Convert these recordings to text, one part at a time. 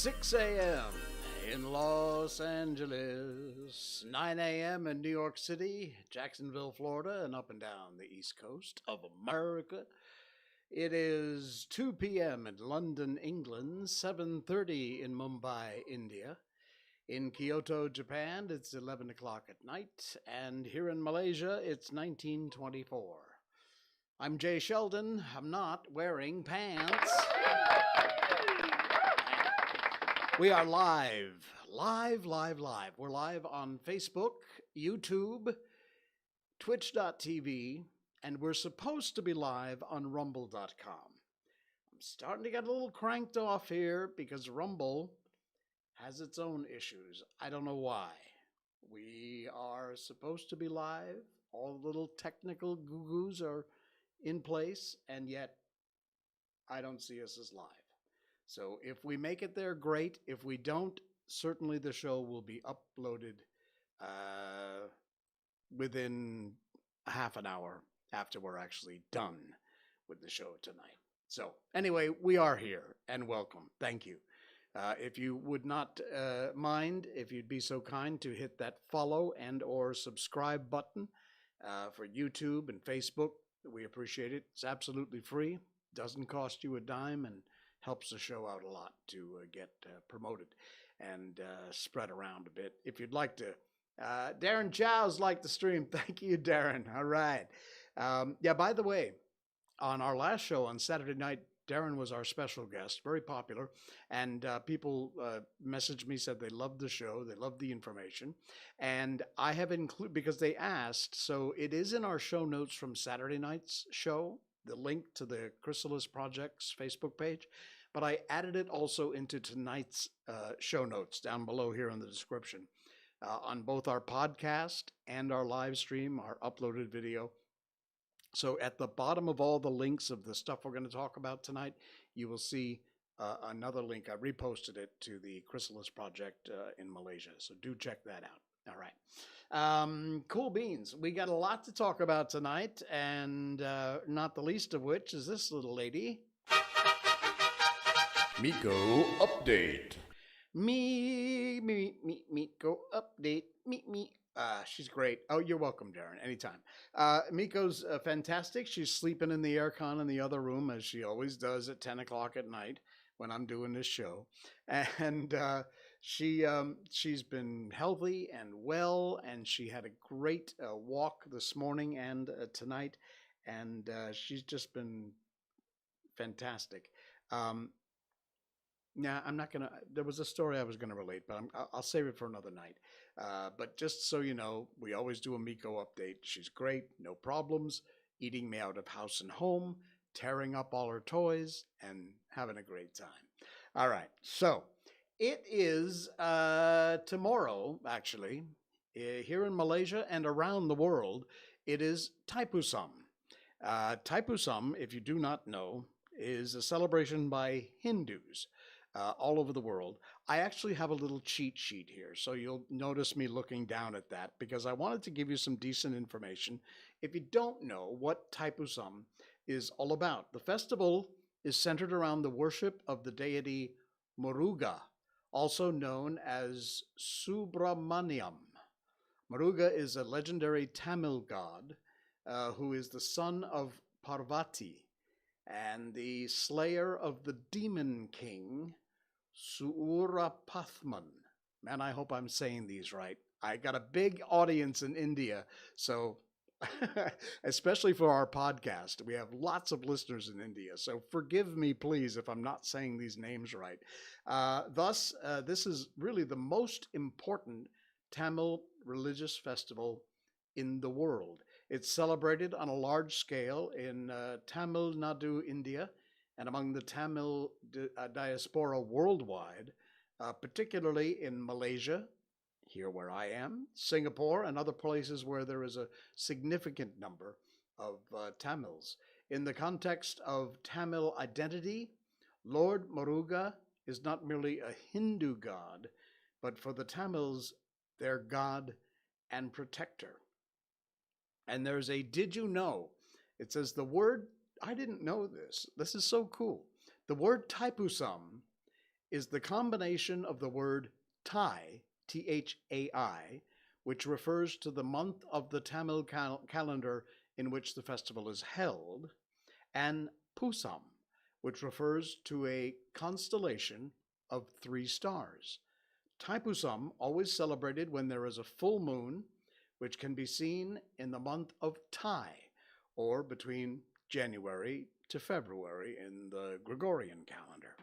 6 a.m. in Los Angeles, 9 a.m. in New York City, Jacksonville, Florida, and up and down the East Coast of America. It is 2 p.m. in London, England, 7:30 in Mumbai, India. In Kyoto, Japan, it's 11 o'clock at night, and here in Malaysia, it's 1924. I'm Jay Sheldon. I'm not wearing pants. We are live. We're live on Facebook, YouTube, Twitch.tv, and we're supposed to be live on Rumble.com. I'm starting to get a little cranked off here because Rumble has its own issues. I don't know why. We are supposed to be live. All the little technical goo-goos are in place, and yet I don't see us as live. So if we make it there, great. If we don't, certainly the show will be uploaded within half an hour after we're actually done with the show tonight. So anyway, we are here, and welcome. Thank you. If you would not mind, if you'd be so kind to hit that follow and or subscribe button for YouTube and Facebook, we appreciate it. It's absolutely free. Doesn't cost you a dime and helps the show out a lot to get promoted and spread around a bit. If you'd like to, Darren Chow's liked the stream. Thank you, Darren. All right. Yeah, by the way, on our last show on Saturday night, Darren was our special guest, very popular, and people messaged me, said they loved the show, they loved the information, and I have included, because they asked, so it is in our show notes from Saturday night's show, the link to the Chrysalis Project's Facebook page, but I added it also into tonight's show notes down below here in the description on both our podcast and our live stream, our uploaded video. So at the bottom of all the links of the stuff we're going to talk about tonight, you will see another link. I reposted it to the Chrysalis Project in Malaysia. So do check that out. All right. Cool beans. We got a lot to talk about tonight, and not the least of which is this little lady. Miko Update. Miko Update. She's great. Oh, you're welcome, Darren. Anytime. Miko's fantastic. She's sleeping in the aircon in the other room, as she always does at 10 o'clock at night when I'm doing this show. And she's been healthy and well, and she had a great walk this morning and tonight, and she's just been fantastic. Now, I'm not going to, there was a story I was going to relate, but I'll save it for another night. But just so you know, we always do a Miko update. She's great, no problems, eating me out of house and home, tearing up all her toys, and having a great time. All right, so it is tomorrow, actually, here in Malaysia and around the world, it is Thaipusam. Thaipusam, if you do not know, is a celebration by Hindus. All over the world. I actually have a little cheat sheet here, so you'll notice me looking down at that because I wanted to give you some decent information. If you don't know what Thaipusam is all about, the festival is centered around the worship of the deity Muruga, also known as Subramaniam. Muruga is a legendary Tamil god who is the son of Parvati and the slayer of the demon king, Surapathman. Man, I hope I'm saying these right. I got a big audience in India, so especially for our podcast, we have lots of listeners in India, so forgive me, please, if I'm not saying these names right. Thus, this is really the most important Tamil religious festival in the world. It's celebrated on a large scale in Tamil Nadu, India, and among the Tamil diaspora worldwide, particularly in Malaysia, here where I am, Singapore, and other places where there is a significant number of Tamils. In the context of Tamil identity, Lord Muruga is not merely a Hindu god, but for the Tamils, their god and protector. And there's a did you know? It says the word, I didn't know this. This is so cool. The word Thaipusam is the combination of the word Thai, Thai, which refers to the month of the Tamil calendar in which the festival is held, and Pusam, which refers to a constellation of 3 stars. Taipusam always celebrated when there is a full moon, which can be seen in the month of Thai, or between January to February in the Gregorian calendar.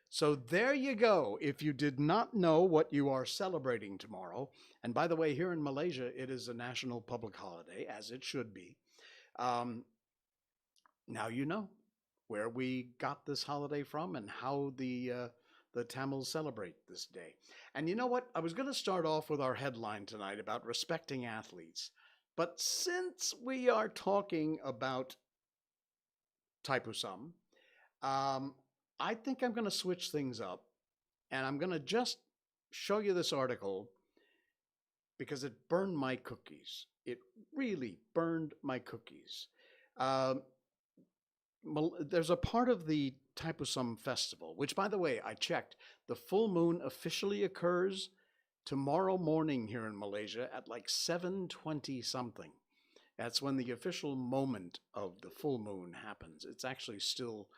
So there you go. If you did not know what you are celebrating tomorrow, and by the way, here in Malaysia, it is a national public holiday, as it should be. Now you know where we got this holiday from and how the Tamils celebrate this day. And you know what? I was going to start off with our headline tonight about respecting athletes. But since we are talking about Taipusam, I think I'm going to switch things up. And I'm going to just show you this article because it burned my cookies. It really burned my cookies. There's a part of the Taipusam festival, which, by the way, I checked. The full moon officially occurs tomorrow morning here in Malaysia at like 7:20 something. That's when the official moment of the full moon happens. It's actually still,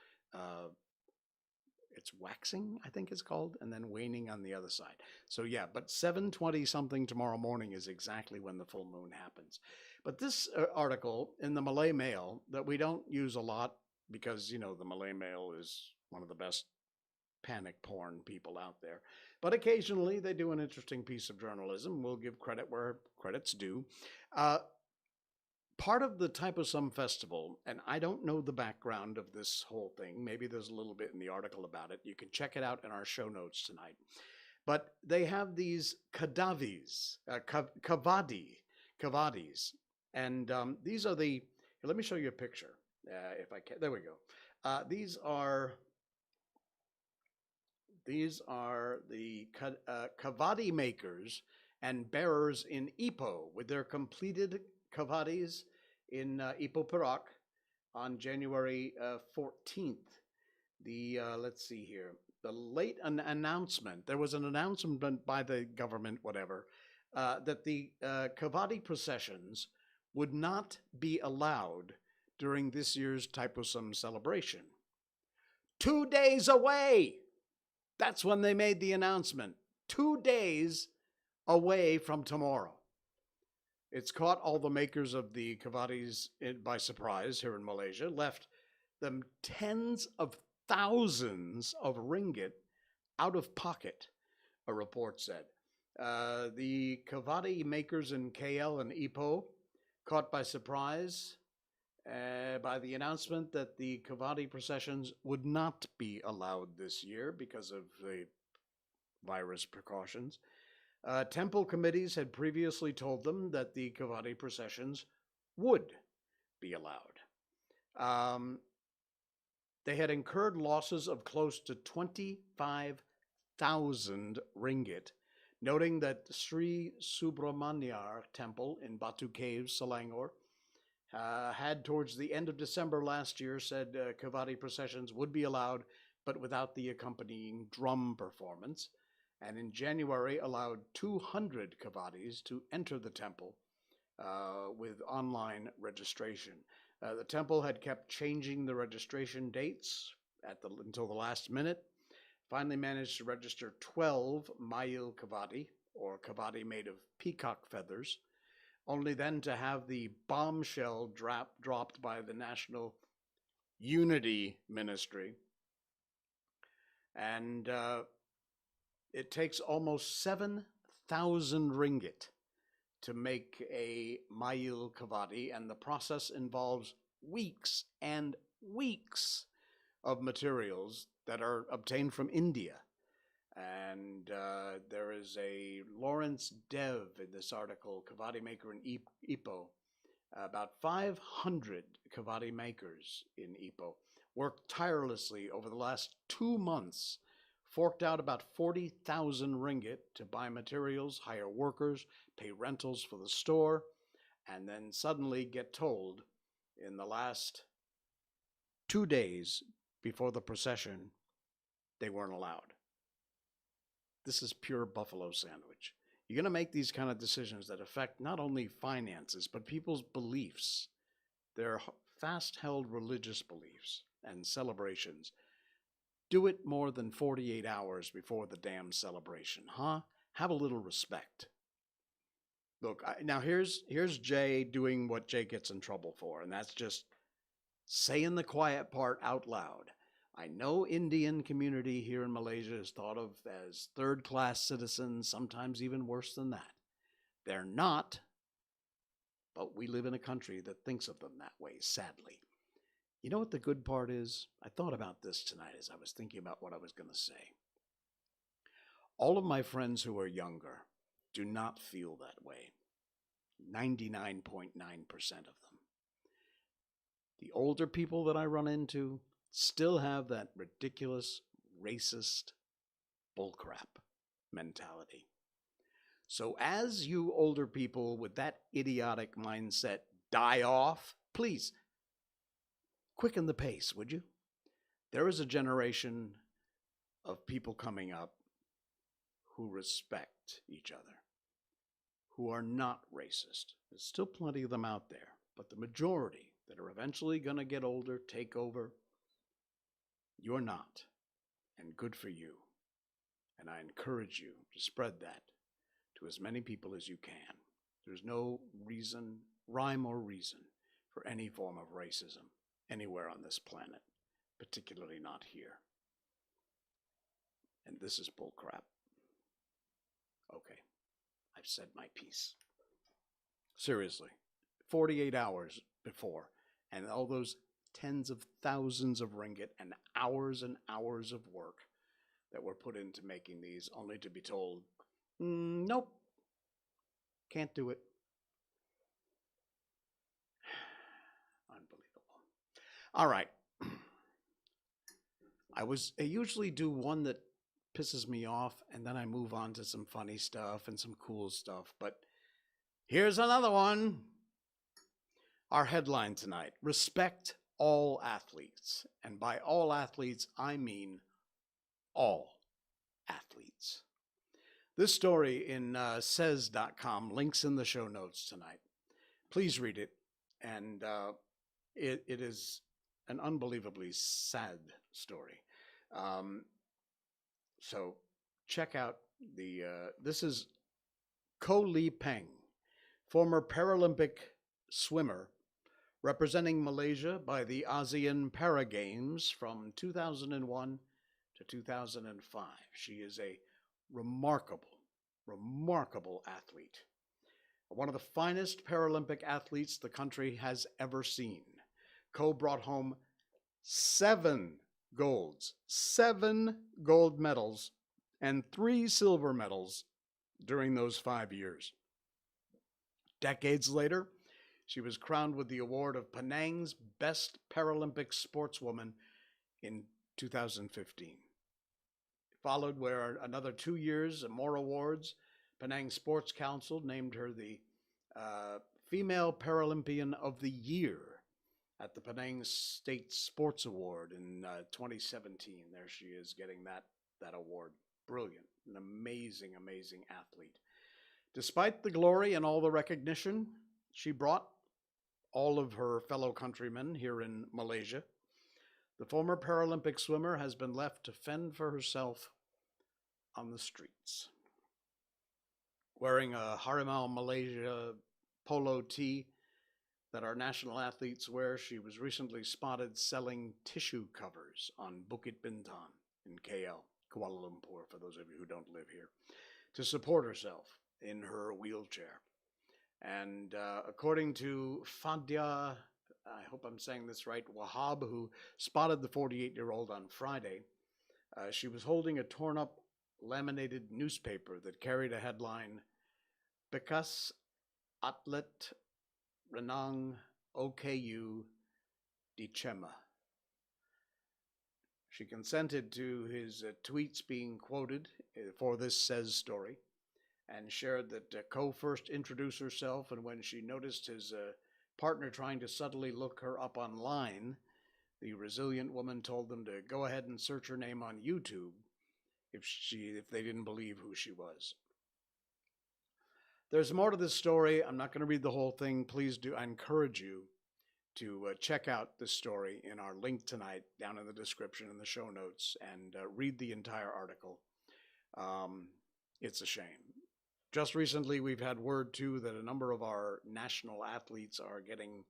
it's waxing, I think it's called, and then waning on the other side. So yeah, but 7:20 something tomorrow morning is exactly when the full moon happens. But this article in the Malay Mail that we don't use a lot, because, you know, the Malay Mail is one of the best panic porn people out there. But occasionally they do an interesting piece of journalism. We'll give credit where credit's due. Part of the Taipusam festival, and I don't know the background of this whole thing. Maybe there's a little bit in the article about it. You can check it out in our show notes tonight. But they have these kavadis. And these are the, let me show you a picture. If I can, there we go. These are the kavadi makers and bearers in Ipoh with their completed kavadis in Ipoh, Perak on January 14th. Let's see here. The late announcement, there was an announcement by the government, whatever, that the kavadi processions would not be allowed during this year's Taipusam celebration. 2 days away! That's when they made the announcement. 2 days away from tomorrow. It's caught all the makers of the kavadis by surprise here in Malaysia, left them tens of thousands of ringgit out of pocket, a report said. The kavadi makers in KL and Ipoh, caught by surprise by the announcement that the kavadi processions would not be allowed this year because of the virus precautions. Temple committees had previously told them that the kavadi processions would be allowed. They had incurred losses of close to 25,000 ringgit, noting that Sri Subramanyar Temple in Batu Caves, Selangor, had towards the end of December last year said kavadi processions would be allowed, but without the accompanying drum performance, and in January allowed 200 kavadis to enter the temple with online registration. The temple had kept changing the registration dates until the last minute, finally managed to register 12 Mayil kavadi, or kavadi made of peacock feathers, only then to have the bombshell dropped by the National Unity Ministry. And it takes almost 7,000 ringgit to make a Mayil kavadi, and the process involves weeks and weeks of materials that are obtained from India. And there is a Lawrence Dev in this article, kavadi maker in Ipoh. About 500 kavadi makers in Ipoh worked tirelessly over the last 2 months, forked out about 40,000 ringgit to buy materials, hire workers, pay rentals for the store, and then suddenly get told in the last 2 days before the procession they weren't allowed. this is pure buffalo sandwich. You're going to make these kind of decisions that affect not only finances, but people's beliefs, their fast held religious beliefs and celebrations. Do it more than 48 hours before the damn celebration, huh? Have a little respect. Look, now here's Jay doing what Jay gets in trouble for, and that's just saying the quiet part out loud. I know Indian community here in Malaysia is thought of as third-class citizens, sometimes even worse than that. They're not, but we live in a country that thinks of them that way, sadly. You know what the good part is? I thought about this tonight as I was thinking about what I was going to say. All of my friends who are younger do not feel that way. 99.9% of them. The older people that I run into still have that ridiculous, racist bullcrap mentality. So as you older people with that idiotic mindset die off, please quicken the pace, would you? There is a generation of people coming up who respect each other, who are not racist. There's still plenty of them out there, but the majority that are eventually going to get older, take over, you're not, and good for you. And I encourage you to spread that to as many people as you can. There's no reason, rhyme or reason, for any form of racism anywhere on this planet, particularly not here. And this is bullcrap. Okay, I've said my piece. Seriously, 48 hours before, and all those tens of thousands of ringgit and hours of work that were put into making these, only to be told, nope, can't do it. Unbelievable. All right. I usually do one that pisses me off, and then I move on to some funny stuff and some cool stuff. But here's another one. Our headline tonight: respect all athletes. And by all athletes, I mean all athletes. This story in says.com, links in the show notes tonight. Please read it. And it is an unbelievably sad story. So check out this is Ko Lee Peng, former Paralympic swimmer representing Malaysia by the ASEAN Para Games from 2001 to 2005. She is a remarkable athlete. One of the finest Paralympic athletes the country has ever seen. Ko brought home 7 gold medals, and 3 silver medals during those 5 years. Decades later, she was crowned with the award of Penang's Best Paralympic Sportswoman in 2015. Followed were another 2 years and more awards. Penang Sports Council named her the Female Paralympian of the Year at the Penang State Sports Award in 2017. There she is getting that award. Brilliant, an amazing athlete. Despite the glory and all the recognition she brought all of her fellow countrymen here in Malaysia, the former Paralympic swimmer has been left to fend for herself on the streets. Wearing a Harimau Malaysia polo tee that our national athletes wear, she was recently spotted selling tissue covers on Bukit Bintang in KL, Kuala Lumpur, for those of you who don't live here, to support herself in her wheelchair. And according to Fadia, I hope I'm saying this right, Wahab, who spotted the 48-year-old on Friday, she was holding a torn-up laminated newspaper that carried a headline, Bekas Atlet Renang OKU di Chema. She consented to his tweets being quoted for this Says story, and shared that Ko first introduced herself, and when she noticed his partner trying to subtly look her up online, the resilient woman told them to go ahead and search her name on YouTube if they didn't believe who she was. There's more to this story. I'm not going to read the whole thing. Please do. I encourage you to check out this story in our link tonight down in the description in the show notes and read the entire article. It's a shame. Just recently, we've had word, too, that a number of our national athletes are getting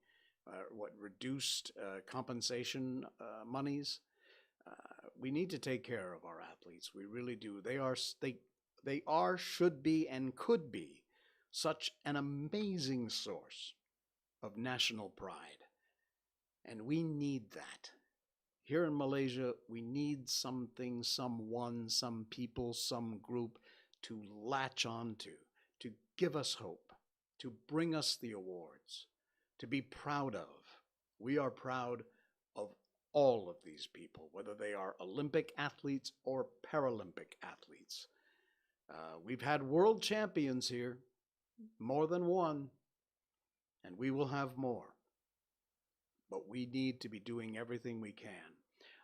reduced compensation monies. We need to take care of our athletes. We really do. They are, should be, and could be such an amazing source of national pride. And we need that. Here in Malaysia, we need something, someone, some people, some group to latch on to give us hope, to bring us the awards, to be proud of. We are proud of all of these people, whether they are Olympic athletes or Paralympic athletes. We've had world champions here, more than one, and we will have more. But we need to be doing everything we can.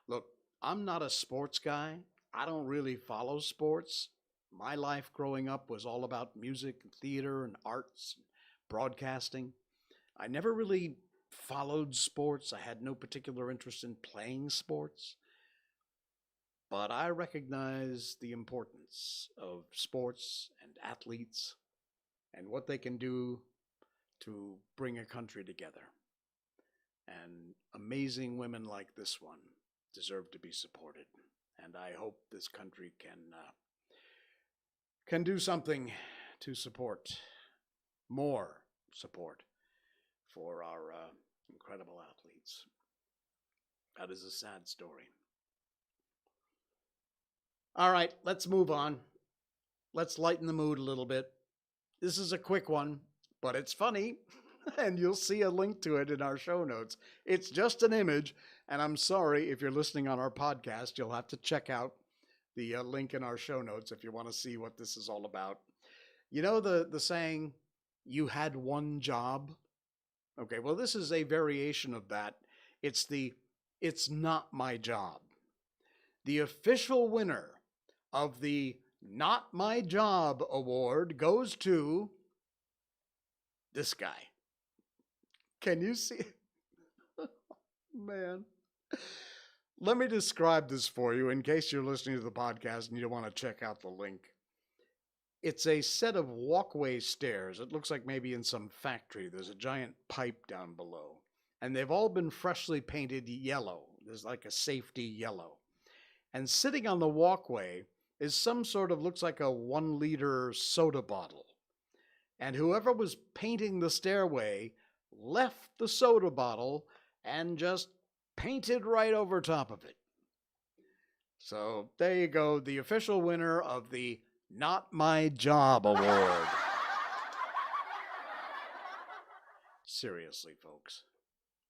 Look, I'm not a sports guy. I don't really follow sports. My life growing up was all about music and theater and arts and broadcasting. I never really followed sports. I had no particular interest in playing sports. But I recognize the importance of sports and athletes and what they can do to bring a country together. And amazing women like this one deserve to be supported. And I hope this country can do something to support, more support for our incredible athletes. That is a sad story. All right, let's move on. Let's lighten the mood a little bit. This is a quick one, but it's funny, and you'll see a link to it in our show notes. It's just an image, and I'm sorry if you're listening on our podcast, you'll have to check out the link in our show notes if you want to see what this is all about. You know the saying, you had one job? Okay, well, this is a variation of that. It's not my job. The official winner of the Not My Job award goes to this guy. Can you see? Man. Let me describe this for you in case you're listening to the podcast and you want to check out the link. It's a set of walkway stairs. It looks like maybe in some factory. There's a giant pipe down below. And they've all been freshly painted yellow. There's like a safety yellow. And sitting on the walkway is some sort of, looks like a 1-liter soda bottle. And whoever was painting the stairway left the soda bottle and just painted right over top of it. So there you go, the official winner of the Not My Job award. Seriously, folks.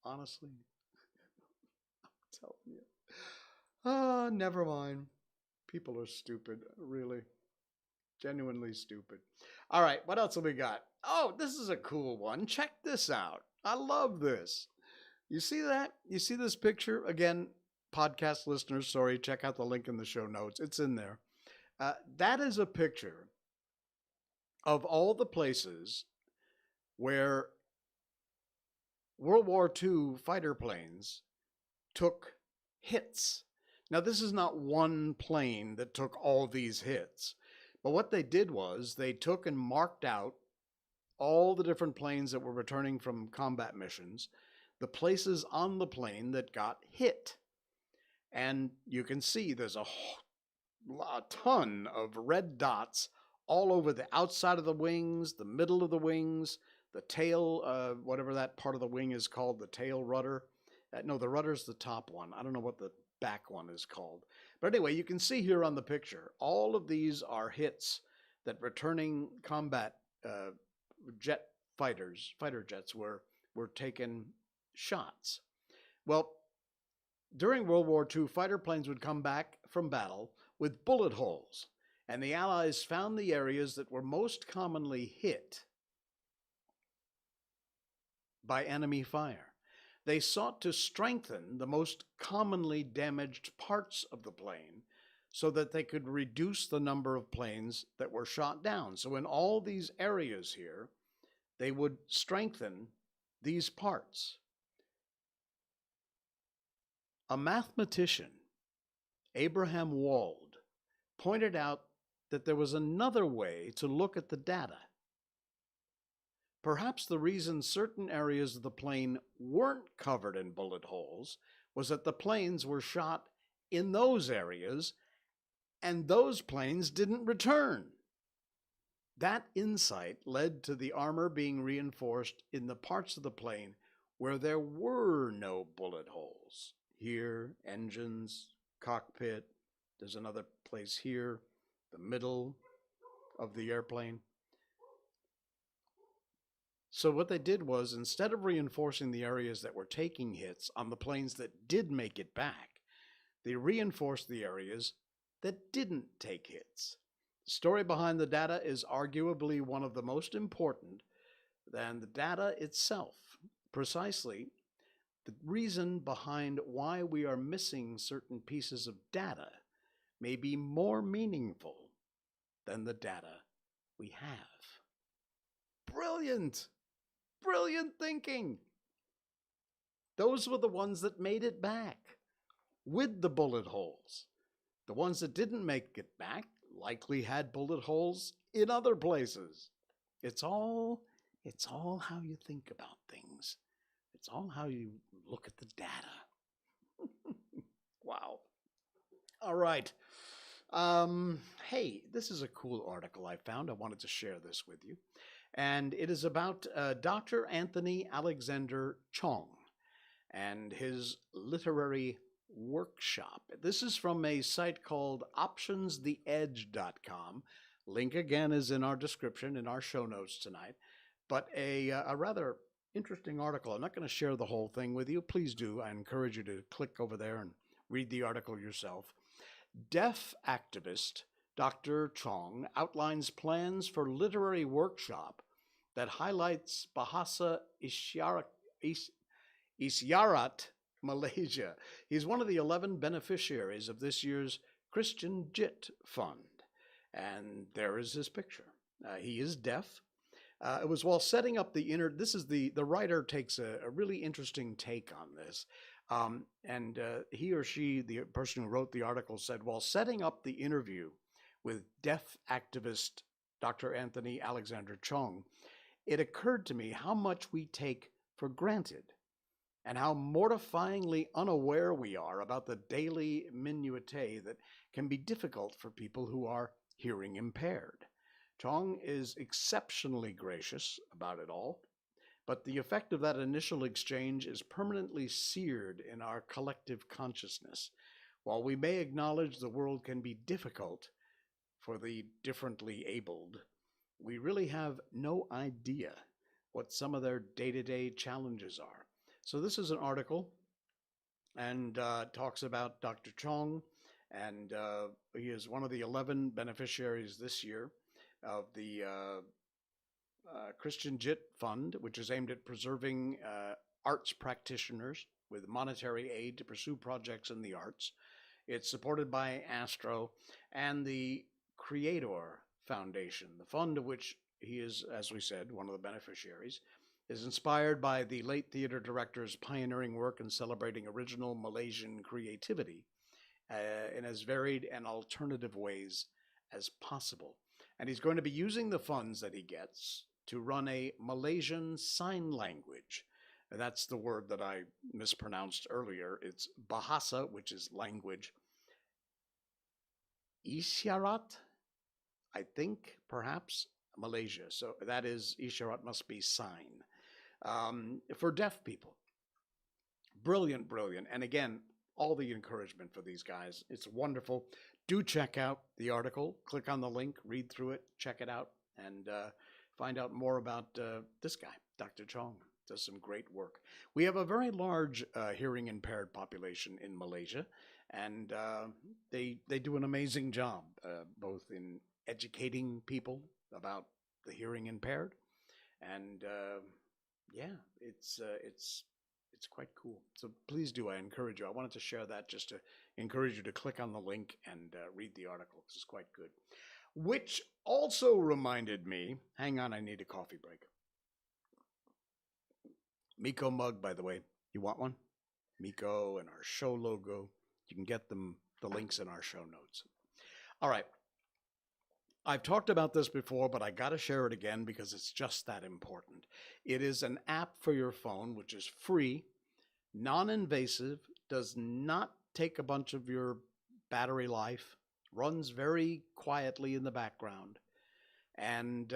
Honestly. I'm telling you. Never mind. People are stupid, really. Genuinely stupid. All right, what else have we got? Oh, this is a cool one. Check this out. I love this. You see that? You see this picture? Again, podcast listeners, sorry, check out the link in the show notes. It's in there. That is a picture of all the places where World War II fighter planes took hits. Now, this is not one plane that took all these hits, but what they did was they took and marked out all the different planes that were returning from combat missions, the places on the plane that got hit. And you can see there's a ton of red dots all over the outside of the wings, the middle of the wings, the tail, whatever that part of the wing is called, the tail rudder. No, the rudder's the top one. I don't know what the back one is called. But anyway, you can see here on the picture, all of these are hits that returning combat fighter jets were taking shots. Well, during World War II, fighter planes would come back from battle with bullet holes, and the Allies found the areas that were most commonly hit by enemy fire. They sought to strengthen the most commonly damaged parts of the plane so that they could reduce the number of planes that were shot down. So in all these areas here, they would strengthen these parts. A mathematician, Abraham Wald, pointed out that there was another way to look at the data. Perhaps the reason certain areas of the plane weren't covered in bullet holes was that the planes were shot in those areas and those planes didn't return. That insight led to the armor being reinforced in the parts of the plane where there were no bullet holes. Here, engines, cockpit, there's another place here, the middle of the airplane. So what they did was, instead of reinforcing the areas that were taking hits on the planes that did make it back, they reinforced the areas that didn't take hits. The story behind the data is arguably one of the most important than the data itself. Precisely, the reason behind why we are missing certain pieces of data may be more meaningful than the data we have. Brilliant! Brilliant thinking! Those were the ones that made it back, with the bullet holes. The ones that didn't make it back likely had bullet holes in other places. It's all how you think about things. It's all how you look at the data. Wow. All right. Hey, this is a cool article I found. I wanted to share this with you. And it is about Dr. Anthony Alexander Chong and his literary workshop. This is from a site called optionstheedge.com. Link again is in our description, in our show notes tonight. But a rather interesting article. I'm not going to share the whole thing with you. Please do. I encourage you to click over there and read the article yourself. Deaf activist Dr. Chong outlines plans for literary workshop that highlights Bahasa Isyarat, Malaysia. He's one of the 11 beneficiaries of this year's Christian Gettr Fund. And there is his picture. He is deaf. It was while setting up the writer takes a really interesting take on this. He or she, the person who wrote the article, said, while setting up the interview with deaf activist Dr. Anthony Alexander Chong, it occurred to me how much we take for granted and how mortifyingly unaware we are about the daily minutiae that can be difficult for people who are hearing impaired. Chong is exceptionally gracious about it all, but the effect of that initial exchange is permanently seared in our collective consciousness. While we may acknowledge the world can be difficult for the differently abled, we really have no idea what some of their day-to-day challenges are. So this is an article and talks about Dr. Chong, and he is one of the 11 beneficiaries this year of the Christian Gettr Fund, which is aimed at preserving arts practitioners with monetary aid to pursue projects in the arts. It's supported by Astro and the Creator Foundation. The fund, of which he is, as we said, one of the beneficiaries, is inspired by the late theater director's pioneering work in celebrating original Malaysian creativity in as varied and alternative ways as possible. And he's going to be using the funds that he gets to run a Malaysian sign language. And that's the word that I mispronounced earlier. It's Bahasa, which is language. Isyarat, I think, perhaps, Malaysia. So that is, Isyarat must be sign. For deaf people. Brilliant, brilliant. And again, all the encouragement for these guys. It's wonderful. Do check out the article. Click on the link, read through it, check it out, and find out more about this guy, Dr. Chong. Does some great work. We have a very large hearing impaired population in Malaysia, and they do an amazing job, both in educating people about the hearing impaired, and yeah, it's It's quite cool. So please do. I encourage you. I wanted to share that just to encourage you to click on the link and read the article because it's quite good. Which also reminded me, hang on, I need a coffee break. Miko mug, by the way. You want one? Miko and our show logo. You can get them, the links in our show notes. All right. I've talked about this before, but I got to share it again because it's just that important. It is an app for your phone, which is free, non-invasive, does not take a bunch of your battery life, runs very quietly in the background, and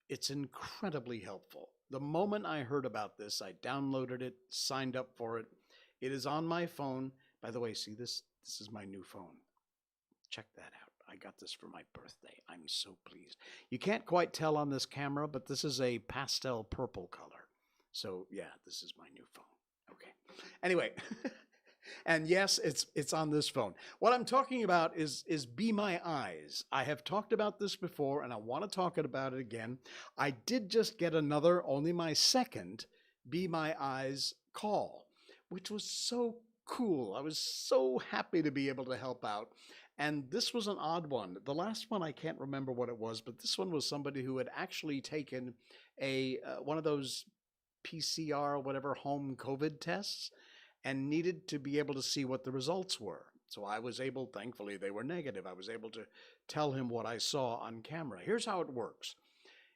it's incredibly helpful. The moment I heard about this, I downloaded it, signed up for it. It is on my phone. By the way, see this? This is my new phone. Check that out. I got this for my birthday. I'm so pleased. You can't quite tell on this camera, but this is a pastel purple color. So yeah, this is my new phone. Okay. Anyway, and yes, it's on this phone. What I'm talking about is Be My Eyes. I have talked about this before, and I want to talk about it again. I did just get another, only my second, Be My Eyes call, which was so cool. I was so happy to be able to help out. And this was an odd one. The last one, I can't remember what it was, but this one was somebody who had actually taken a one of those PCR, whatever, home COVID tests and needed to be able to see what the results were. So I was able, thankfully they were negative, I was able to tell him what I saw on camera. Here's how it works.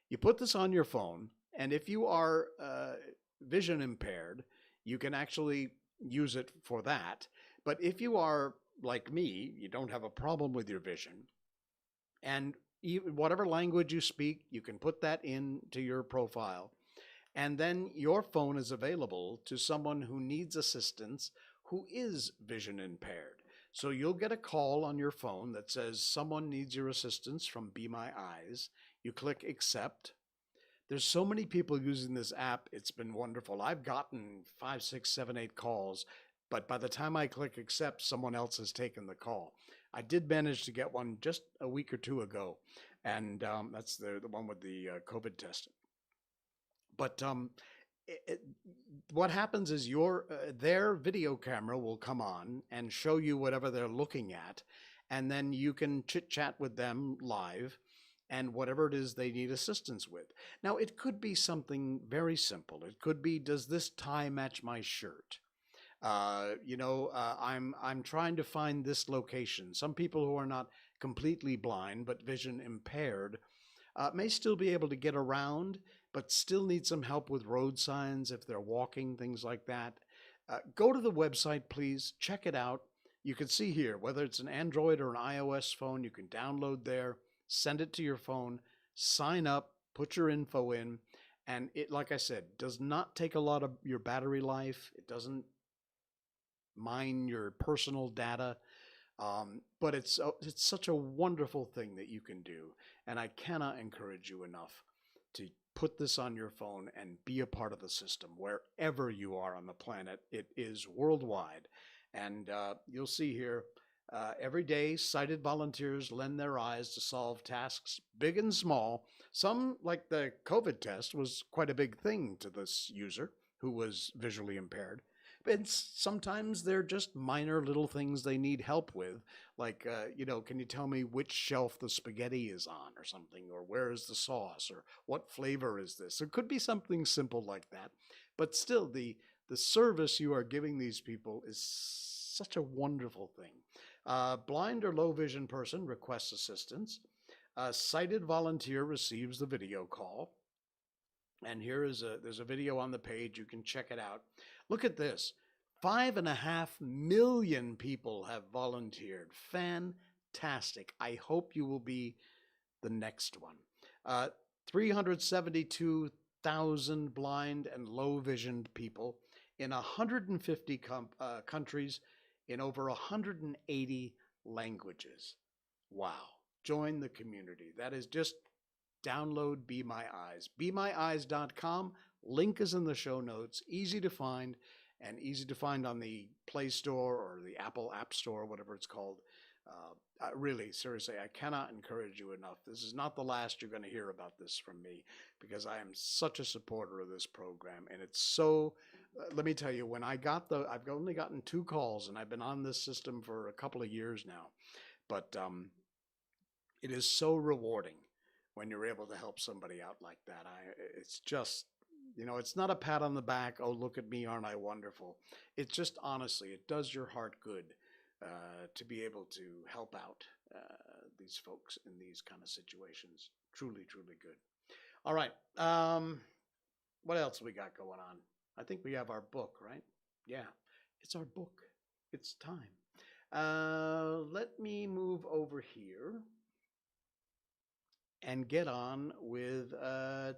You put this on your phone, and if you are vision impaired, you can actually use it for that. But if you are like me, you don't have a problem with your vision, and whatever language you speak, you can put that into your profile, and then your phone is available to someone who needs assistance who is vision impaired. So you'll get a call on your phone that says someone needs your assistance from Be My Eyes. You click accept. There's so many people using this app. It's been wonderful. I've gotten 5, 6, 7, 8 calls, but by the time I click accept, someone else has taken the call. I did manage to get one just a week or two ago, and that's the one with the COVID test. But what happens is their video camera will come on and show you whatever they're looking at, and then you can chit-chat with them live and whatever it is they need assistance with. Now, it could be something very simple. It could be, does this tie match my shirt? I'm trying to find this location. Some people who are not completely blind but vision impaired may still be able to get around, but still need some help with road signs if they're walking, things like that. Go to the website, please. Check it out. You can see here, whether it's an Android or an iOS phone, you can download there, send it to your phone, sign up, put your info in, and it, like I said, does not take a lot of your battery life. It doesn't mine your personal data, but it's such a wonderful thing that you can do, and I cannot encourage you enough to put this on your phone and be a part of the system wherever you are on the planet. It is worldwide, and you'll see here every day sighted volunteers lend their eyes to solve tasks big and small. Some, like the COVID test, was quite a big thing to this user who was visually impaired. And sometimes they're just minor little things they need help with, like, can you tell me which shelf the spaghetti is on or something, or where is the sauce, or what flavor is this? It could be something simple like that, but still the service you are giving these people is such a wonderful thing. Blind or low vision person requests assistance. A sighted volunteer receives the video call. And there's a video on the page. You can check it out. Look at this. 5.5 million people have volunteered. Fantastic. I hope you will be the next one. 372,000 blind and low-visioned people in 150 countries in over 180 languages. Wow. Join the community. That is just download Be My Eyes. BeMyEyes.com. Link is in the show notes. Easy to find, and easy to find on the Play Store or the Apple App Store, whatever it's called. Really, seriously, I cannot encourage you enough. This is not the last you're going to hear about this from me, because I am such a supporter of this program, and it's so Let me tell you, when I've only gotten 2 calls, and I've been on this system for a couple of years now. But it is so rewarding when you're able to help somebody out like that. It's just, it's not a pat on the back. Oh, look at me, aren't I wonderful? It's just honestly, it does your heart good to be able to help out these folks in these kind of situations. Truly, truly good. All right. What else we got going on? I think we have our book, right? Yeah, it's our book. It's time. Let me move over here and get on with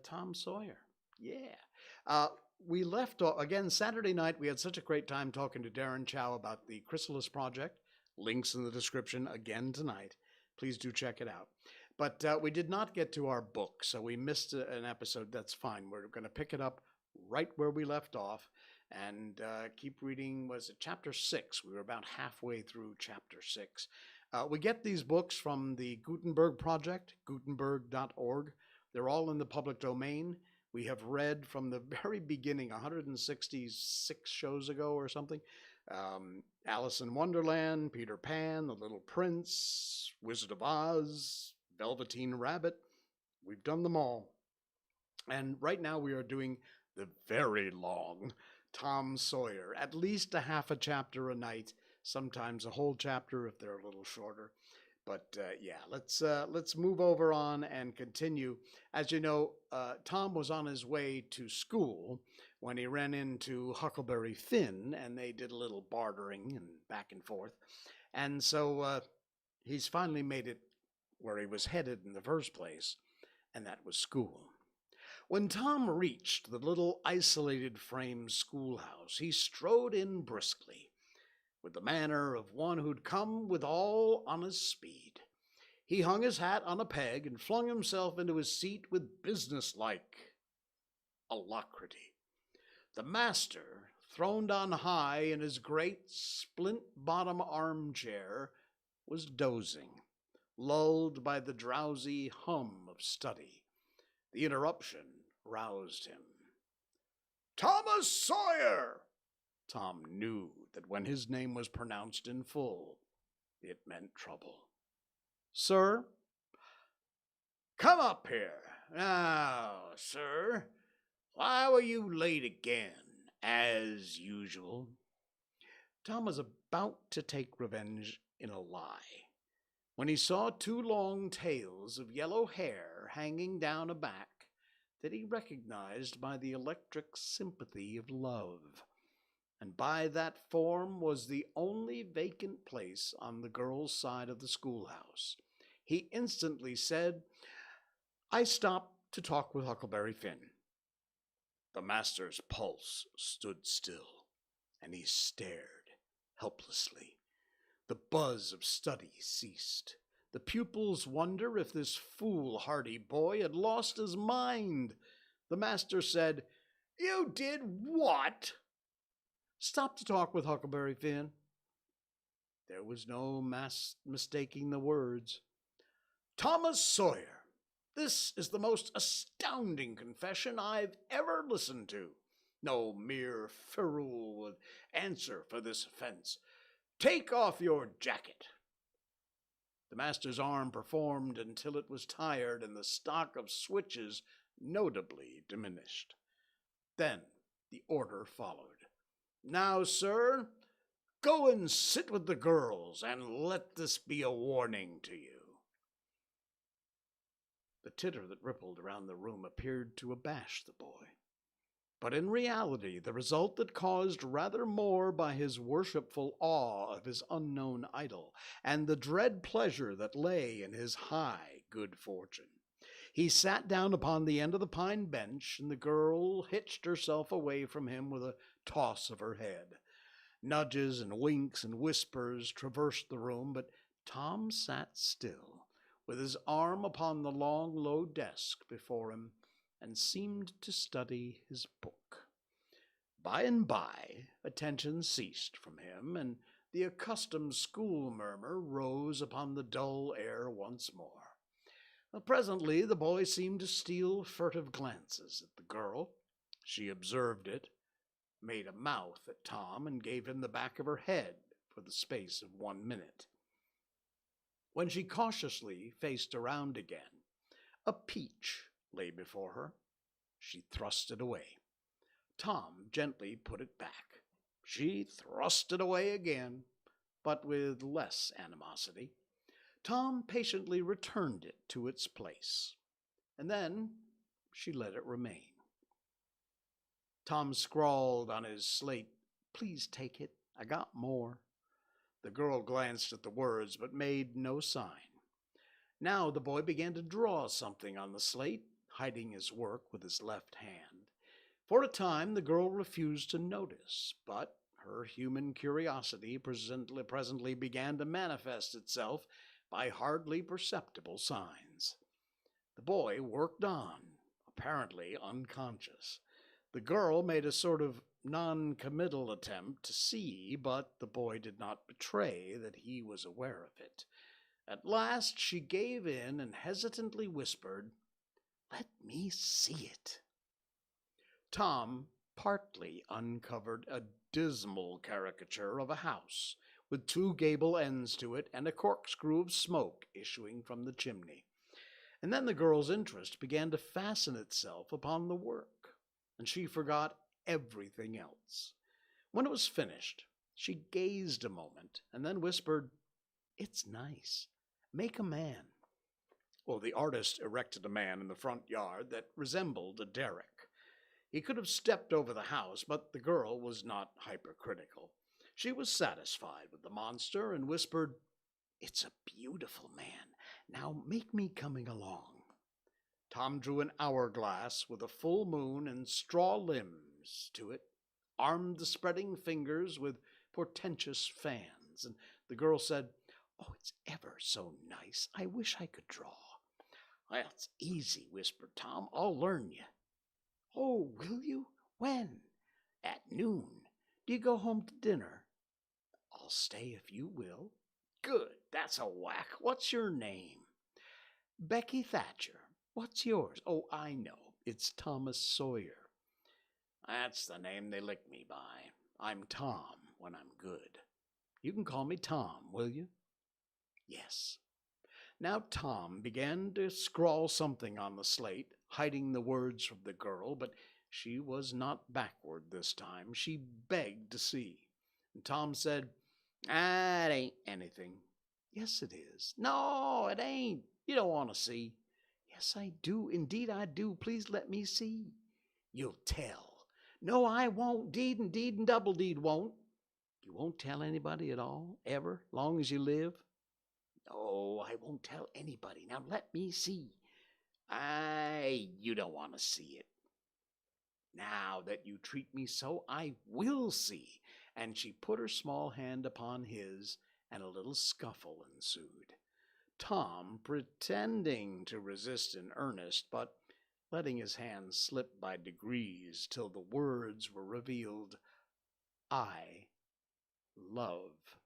Tom Sawyer. Yeah. We left off, again, Saturday night. We had such a great time talking to Darren Chow about the Chrysalis Project. Links in the description again tonight. Please do check it out. But we did not get to our book, so we missed an episode. That's fine. We're going to pick it up right where we left off and keep reading. Was it chapter 6? We were about halfway through chapter 6. We get these books from the Gutenberg Project, gutenberg.org. They're all in the public domain. We have read from the very beginning, 166 shows ago or something, Alice in Wonderland, Peter Pan, The Little Prince, Wizard of Oz, Velveteen Rabbit. We've done them all. And right now we are doing the very long Tom Sawyer, at least a half a chapter a night, sometimes a whole chapter if they're a little shorter. But yeah, let's move over on and continue. As you know, Tom was on his way to school when he ran into Huckleberry Finn, and they did a little bartering and back and forth. And so he's finally made it where he was headed in the first place, and that was school. When Tom reached the little isolated frame schoolhouse, he strode in briskly, with the manner of one who'd come with all on his speed. He hung his hat on a peg and flung himself into his seat with businesslike alacrity. The master, throned on high in his great splint-bottom armchair, was dozing, lulled by the drowsy hum of study. The interruption roused him. "Thomas Sawyer!" Tom knew that when his name was pronounced in full, it meant trouble. "Sir?" "Come up here. Now, sir, why were you late again, as usual?" Tom was about to take revenge in a lie when he saw 2 long tails of yellow hair hanging down a back that he recognized by the electric sympathy of love. And by that form was the only vacant place on the girl's side of the schoolhouse. He instantly said, "I stopped to talk with Huckleberry Finn." The master's pulse stood still, and he stared helplessly. The buzz of study ceased. The pupils wonder if this foolhardy boy had lost his mind. The master said, "You did what?" "Stop to talk with Huckleberry Finn." There was no mistaking the words. "Thomas Sawyer, this is the most astounding confession I've ever listened to. No mere ferule would answer for this offense. Take off your jacket." The master's arm performed until it was tired and the stock of switches notably diminished. Then the order followed. "Now, sir, go and sit with the girls, and let this be a warning to you." The titter that rippled around the room appeared to abash the boy, but in reality the result that caused rather more by his worshipful awe of his unknown idol and the dread pleasure that lay in his high good fortune. He sat down upon the end of the pine bench, and the girl hitched herself away from him with a toss of her head. Nudges and winks and whispers traversed the room, but Tom sat still, with his arm upon the long, low desk before him, and seemed to study his book. By and by, attention ceased from him, and the accustomed school murmur rose upon the dull air once more. Presently, the boy seemed to steal furtive glances at the girl. She observed it, made a mouth at Tom and gave him the back of her head for the space of 1 minute. When she cautiously faced around again, a peach lay before her. She thrust it away. Tom gently put it back. She thrust it away again, but with less animosity. Tom patiently returned it to its place, and then she let it remain. Tom scrawled on his slate, "Please take it. I got more." The girl glanced at the words, but made no sign. Now the boy began to draw something on the slate, hiding his work with his left hand. For a time the girl refused to notice, but her human curiosity presently began to manifest itself by hardly perceptible signs. The boy worked on, apparently unconscious. The girl made a sort of non-committal attempt to see, but the boy did not betray that he was aware of it. At last she gave in and hesitantly whispered, "Let me see it." Tom partly uncovered a dismal caricature of a house, with 2 gable ends to it and a corkscrew of smoke issuing from the chimney. And then the girl's interest began to fasten itself upon the work, and she forgot everything else. When it was finished, she gazed a moment and then whispered, "It's nice. Make a man." Well, the artist erected a man in the front yard that resembled a derrick. He could have stepped over the house, but the girl was not hypercritical. She was satisfied with the monster and whispered, "It's a beautiful man. Now make me coming along." Tom drew an hourglass with a full moon and straw limbs to it, armed the spreading fingers with portentous fans, and the girl said, "Oh, it's ever so nice. I wish I could draw." "Well, it's easy," whispered Tom. "I'll learn you." "Oh, will you? When?" "At noon. Do you go home to dinner?" "I'll stay if you will." "Good. That's a whack. What's your name?" "Becky Thatcher. What's yours?" "Oh, I know. It's Thomas Sawyer." "That's the name they lick me by. I'm Tom when I'm good. You can call me Tom, will you?" "Yes." Now Tom began to scrawl something on the slate, hiding the words from the girl, but she was not backward this time. She begged to see. And Tom said, "Ah, it ain't anything." "Yes, it is." "No, it ain't. You don't want to see." "Yes, I do. Indeed, I do. Please let me see." "You'll tell." "No, I won't. Deed and double deed won't." "You won't tell anybody at all, ever, long as you live?" "No, I won't tell anybody. Now let me see." You don't want to see it." "Now that you treat me so, I will see." And she put her small hand upon his, and a little scuffle ensued. Tom pretending to resist in earnest, but letting his hand slip by degrees till the words were revealed, "I love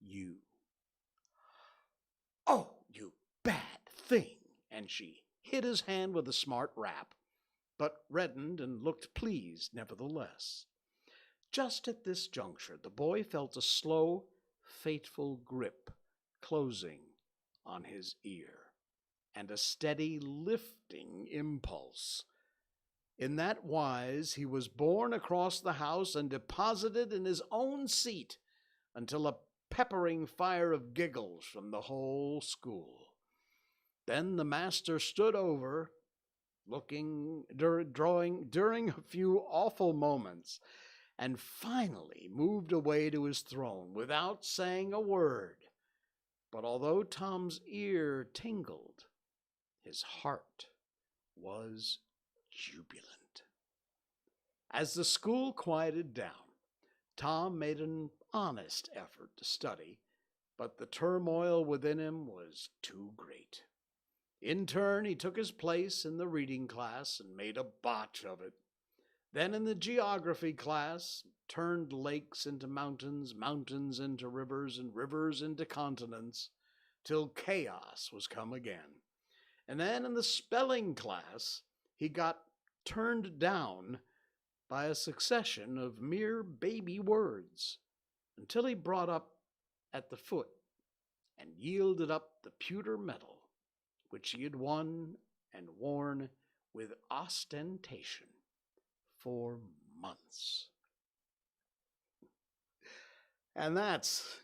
you." "Oh, you bad thing!" And she hit his hand with a smart rap, but reddened and looked pleased nevertheless. Just at this juncture, the boy felt a slow, fateful grip closing on his ear, and a steady lifting impulse. In that wise he was borne across the house and deposited in his own seat until a peppering fire of giggles from the whole school. Then the master stood over, during a few awful moments, and finally moved away to his throne without saying a word. But although Tom's ear tingled, his heart was jubilant. As the school quieted down, Tom made an honest effort to study, but the turmoil within him was too great. In turn, he took his place in the reading class and made a botch of it. Then in the geography class, turned lakes into mountains, mountains into rivers, and rivers into continents, till chaos was come again. And then in the spelling class, he got turned down by a succession of mere baby words until he brought up at the foot and yielded up the pewter medal which he had won and worn with ostentation for months. And that's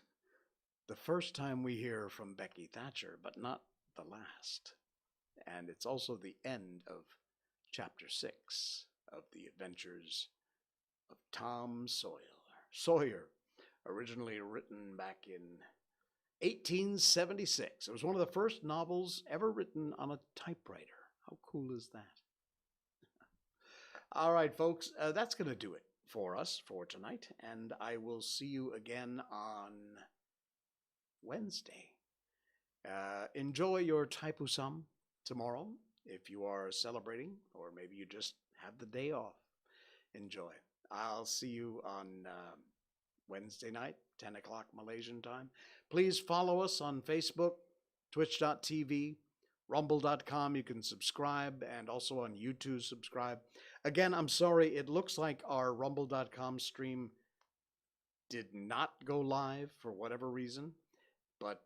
the first time we hear from Becky Thatcher, but not the last. And it's also the end of Chapter 6 of the adventures of Tom Sawyer, originally written back in 1876. It was one of the first novels ever written on a typewriter. How cool is that? All right, folks, that's going to do it for us for tonight, and I will see you again on Wednesday. Enjoy your Taipusam tomorrow if you are celebrating, or maybe you just have the day off. Enjoy. I'll see you on Wednesday night, 10 o'clock Malaysian time. Please follow us on Facebook, twitch.tv, rumble.com. You can subscribe, and also on YouTube subscribe. Again, I'm sorry, it looks like our rumble.com stream did not go live for whatever reason. But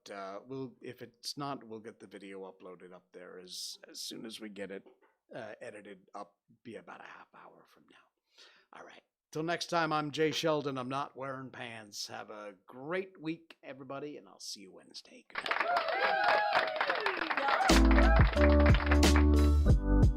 if it's not, we'll get the video uploaded up there as soon as we get it edited up. Be about a half hour from now. All right. Till next time, I'm Jay Sheldon. I'm not wearing pants. Have a great week, everybody, and I'll see you Wednesday. Good night.